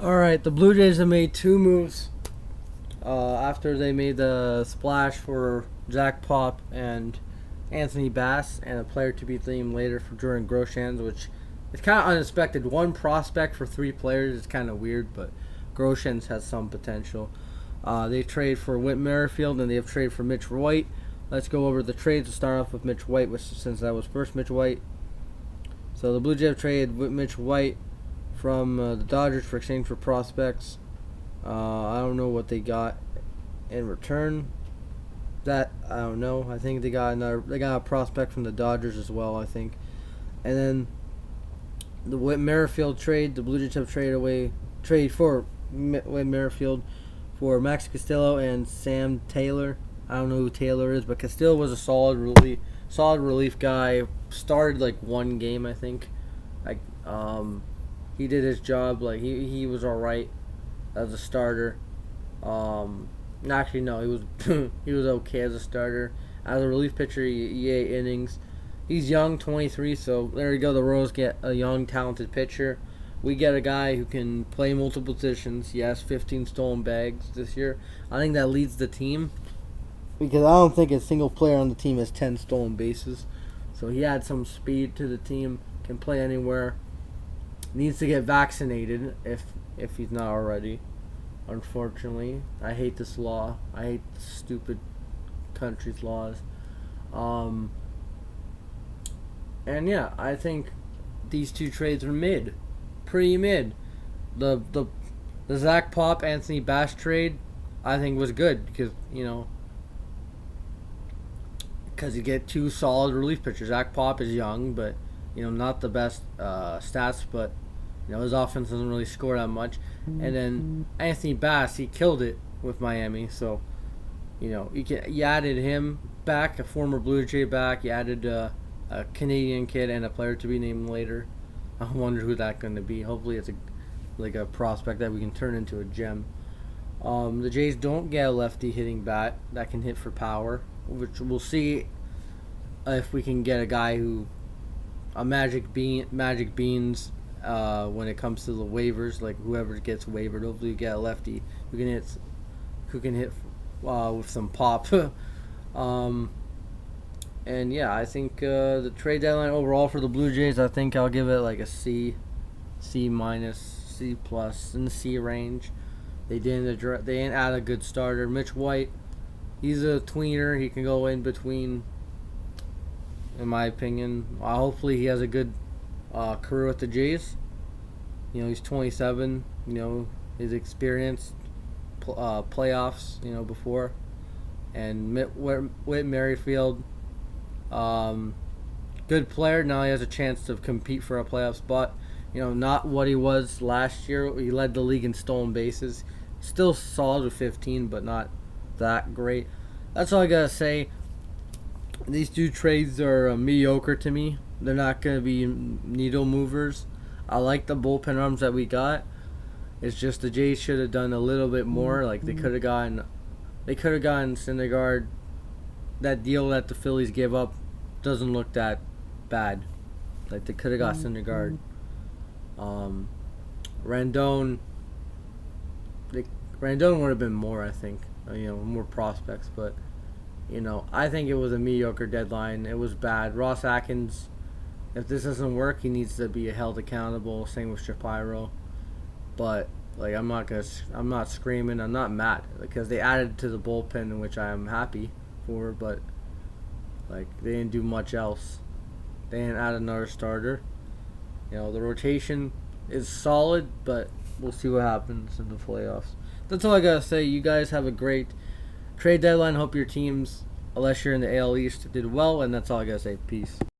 All right, the Blue Jays have made two moves after they made the splash for Zach Pop and Anthony Bass, and a player to be named later for Jordan Groshans, which is kind of unexpected. One prospect for three players is kind of weird, but Groshans has some potential. They trade for Whit Merrifield, and they have traded for Mitch White. Let's go over the trades. To start off with Mitch White, since that was first Mitch White. So the Blue Jays have traded Mitch White from the Dodgers for exchange for prospects. I don't know what they got in return. That I don't know. I think they got a prospect from the Dodgers as well, I think. And then the Whit Merrifield trade, the Blue Jays have trade for Whit Merrifield for Max Castillo and Sam Taylor. I don't know who Taylor is, but Castillo was a solid relief guy. Started like one game, I think. He did his job. Like he was all right as a starter. Actually, no, he was he was okay as a starter. As a relief pitcher, he 8 innings. He's young, 23, so there you go. The Royals get a young, talented pitcher. We get a guy who can play multiple positions. He has 15 stolen bags this year. I think that leads the team because I don't think a single player on the team has 10 stolen bases. So he adds some speed to the team, can play anywhere. Needs to get vaccinated if he's not already. Unfortunately, I hate this law. I hate the stupid country's laws. And yeah, I think these two trades are pretty mid. The Zach Pop Anthony Bass trade, I think was good because you get two solid relief pitchers. Zach Pop is young, but not the best stats, but his offense doesn't really score that much. And then Anthony Bass, he killed it with Miami. So, you added him back, a former Blue Jay back. You added a Canadian kid and a player to be named later. I wonder who that's going to be. Hopefully it's a prospect that we can turn into a gem. The Jays don't get a lefty hitting bat that can hit for power, which we'll see if we can get a guy magic beans when it comes to the waivers, like whoever gets wavered. Hopefully you get a lefty who can hit with some pop. And yeah, I think the trade deadline overall for the Blue Jays, I think I'll give it like a C minus, C plus, in the C range. They didn't add a good starter. Mitch White, he's a tweener. He can go in between, in my opinion. Hopefully he has a good career with the Jays. He's 27. His experience, playoffs. Before, and Whit Merrifield, good player. Now he has a chance to compete for a playoff spot. Not what he was last year. He led the league in stolen bases. Still solid with 15, but not that great. That's all I gotta say. These two trades are mediocre to me. They're not going to be needle movers. I like the bullpen arms that we got. It's just the Jays should have done a little bit more. Like they could have gotten Syndergaard. That deal that the Phillies gave up doesn't look that bad. Like they could have got Syndergaard. Rendon would have been more, I think. More prospects, but I think it was a mediocre deadline. It was bad. Ross Atkins, if this doesn't work, he needs to be held accountable. Same with Shapiro. But I'm not screaming. I'm not mad because they added to the bullpen, which I am happy for. But they didn't do much else. They didn't add another starter. The rotation is solid, but we'll see what happens in the playoffs. That's all I gotta say. You guys have a great trade deadline. Hope your teams, unless you're in the AL East, did well. And that's all I gotta say. Peace.